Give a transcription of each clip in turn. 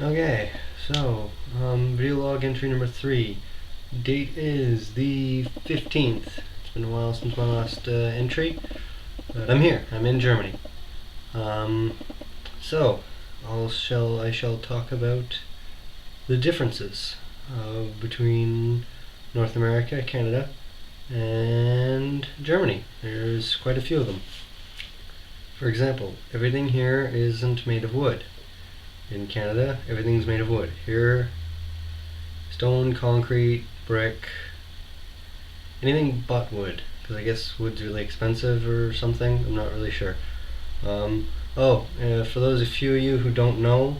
Okay, so video log entry number 3. Date is the 15th. It's been a while since my last entry, but I'm here. I'm in Germany. So I shall talk about the differences between North America, Canada, and Germany. There's quite a few of them. For example, everything here isn't made of wood. In Canada, everything's made of wood. Here, stone, concrete, brick, anything but wood. Because I guess wood's really expensive or something. I'm not really sure. For those of you who don't know,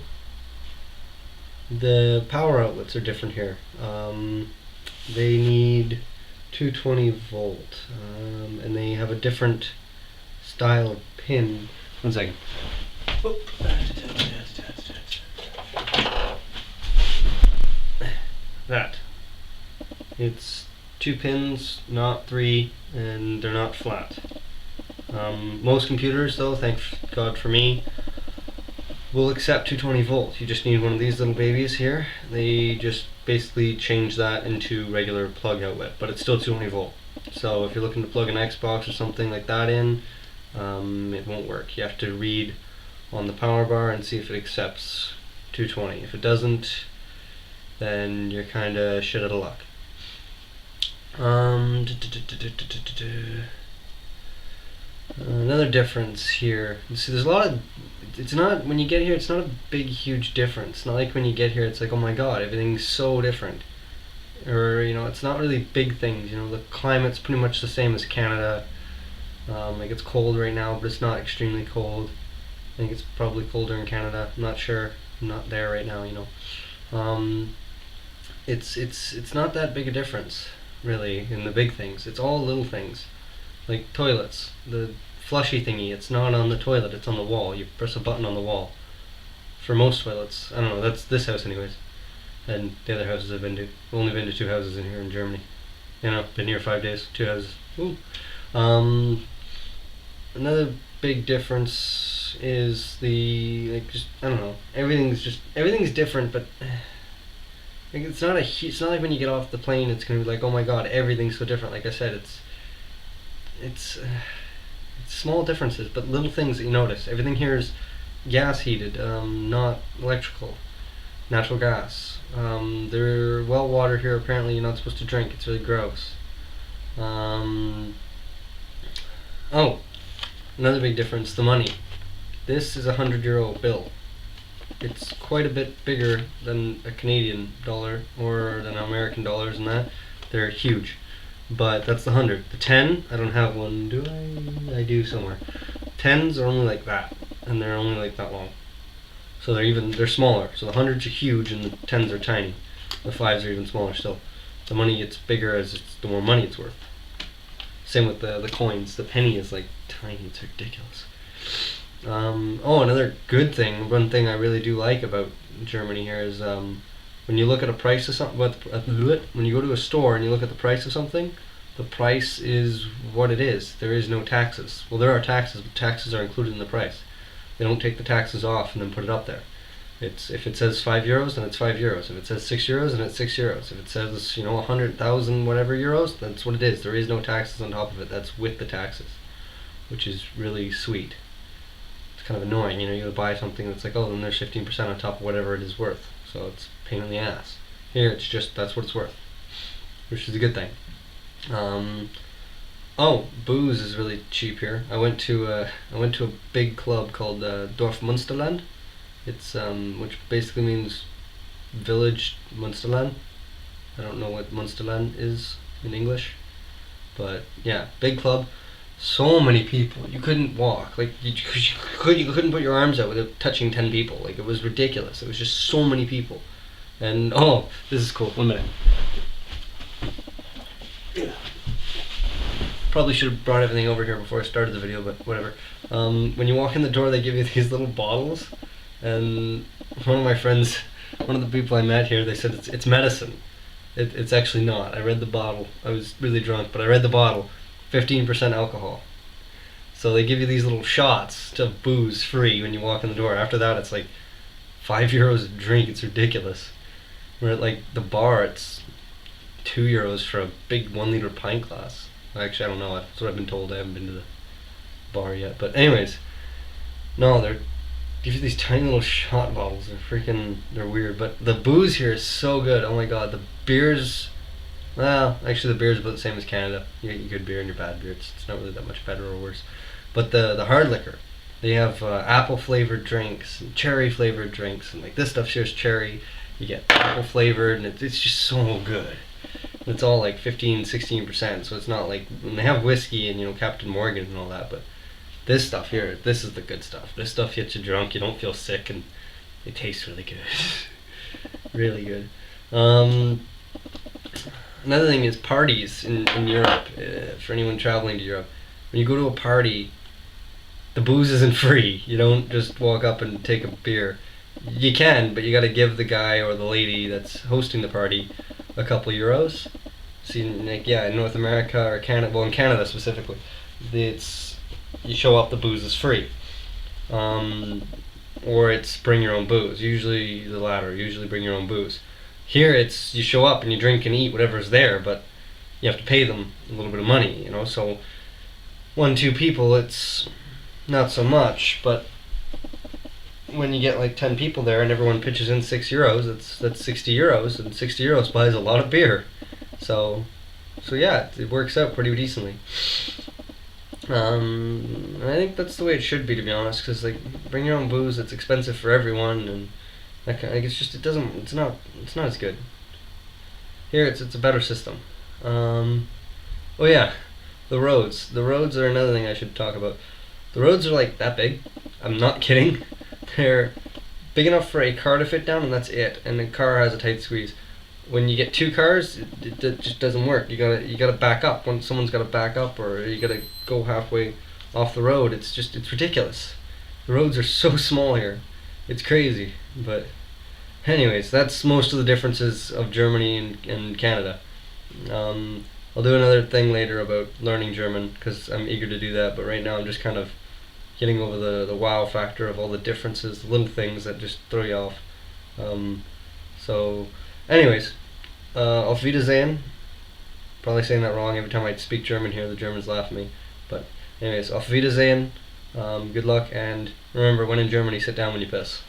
the power outlets are different here. They need 220 volt, and they have a different style of pin. One second. Oh. That. It's 2 pins, not 3, and they're not flat. Most computers, though, thank God for me, will accept 220 volt. You just need one of these little babies here. They just basically change that into regular plug outlet, but it's still 220 volt. So if you're looking to plug an Xbox or something like that in, it won't work. You have to read on the power bar and see if it accepts 220. If it doesn't, then you're kind of shit out of luck. Another difference here. See, there's a lot of. It's not when you get here. It's not a big, huge difference. It's not like when you get here. It's like, oh my god, everything's so different. Or it's not really big things. The climate's pretty much the same as Canada. Like it's cold right now, but it's not extremely cold. I think it's probably colder in Canada. I'm not sure. I'm not there right now. It's not that big a difference, really, in the big things. It's all little things, like toilets. The flushy thingy, it's not on the toilet, it's on the wall. You press a button on the wall. For most toilets, I don't know, that's this house anyways, and the other houses I've been to. I've only been to 2 houses in here in Germany. Been here 5 days, 2 houses. Ooh. Another big difference is I don't know, everything's different, but it's not like when you get off the plane it's gonna be like, oh my god, everything's so different. Like I said, it's small differences, but little things that you notice. Everything here is gas heated, not electrical, natural gas. Their well water here, apparently you're not supposed to drink. It's really gross. Another big difference, the money. This is a €100 bill. It's quite a bit bigger than a Canadian dollar or than American dollars, and that they're huge. But that's the 100. The 10, I don't have one. Do I? I do somewhere. 10s are only like that, and they're only like that long. So they're smaller. So the 100s are huge, and the 10s are tiny. The 5s are even smaller still. The money gets bigger as the more money it's worth. Same with the coins. The penny is like tiny. It's ridiculous. Another good thing, one thing I really do like about Germany here is when you look at a price of something, when you go to a store and you look at the price of something, the price is what it is. There is no taxes. Well, there are taxes, but taxes are included in the price. They don't take the taxes off and then put it up there. If it says €5, then it's €5. If it says €6, then it's €6. If it says 100,000 whatever euros, that's what it is. There is no taxes on top of it. That's with the taxes, which is really sweet. Kind of annoying, you gotta buy something that's like, oh, then there's 15% on top of whatever it is worth, so it's a pain in the ass. Here it's just, that's what it's worth, which is a good thing. Booze is really cheap here. I went to a big club called Dorf Münsterland. It's which basically means village Münsterland. I don't know what Münsterland is in English, but yeah, big club. So many people, you couldn't walk. Like you couldn't put your arms out without touching 10 people. Like it was ridiculous. It was just so many people. And this is cool. 1 minute. Probably should have brought everything over here before I started the video, but whatever. When you walk in the door, they give you these little bottles, and one of my friends, one of the people I met here, they said it's medicine. It's actually not. I read the bottle. I was really drunk, but I read the bottle. 15% alcohol. So they give you these little shots to booze free when you walk in the door. After that, it's like €5 a drink. It's ridiculous. We're at like the bar. It's €2 for a big 1 liter pint glass. Actually, I don't know. That's what I've been told. I haven't been to the bar yet. But anyways, no, they're give you these tiny little shot bottles. They're weird. But the booze here is so good. Oh my god, the beers. Well, actually, the beer's about the same as Canada. You get your good beer and your bad beer. It's not really that much better or worse. But the hard liquor, they have apple flavored drinks, and cherry flavored drinks, and like this stuff here's cherry. You get apple flavored, and it's just so good. It's all like 15-16%, so it's not like when they have whiskey and Captain Morgan and all that, but this stuff here, this is the good stuff. This stuff gets you drunk, you don't feel sick, and it tastes really good. Really good. Another thing is parties in Europe. For anyone traveling to Europe, when you go to a party, the booze isn't free. You don't just walk up and take a beer. You can, but you got to give the guy or the lady that's hosting the party a couple euros. See, like, yeah, in North America or Canada, well, in Canada specifically, it's you show up, the booze is free, or it's bring your own booze. Usually the latter. Usually bring your own booze. Here it's you show up and you drink and eat whatever's there, but you have to pay them a little bit of money. So 1-2 people, it's not so much, but when you get like 10 people there and everyone pitches in €6, that's €60, and €60 buys a lot of beer. So yeah, it works out pretty decently. And I think that's the way it should be, to be honest, because like bring your own booze. It's expensive for everyone, and like it's not as good. Here it's a better system. Oh yeah, the roads. The roads are another thing I should talk about. The roads are like that big. I'm not kidding. They're big enough for a car to fit down, and that's it. And the car has a tight squeeze. When you get 2 cars, it just doesn't work. You gotta back up when someone's gotta back up, or you gotta go halfway off the road. It's ridiculous. The roads are so small here. It's crazy. But anyways, that's most of the differences of Germany and Canada. I'll do another thing later about learning German because I'm eager to do that. But right now I'm just kind of getting over the wow factor of all the differences, the little things that just throw you off. So, anyways, auf Wiedersehen. Probably saying that wrong every time I speak German here. The Germans laugh at me. But anyways, auf Wiedersehen. Good luck, and remember, when in Germany, sit down when you piss.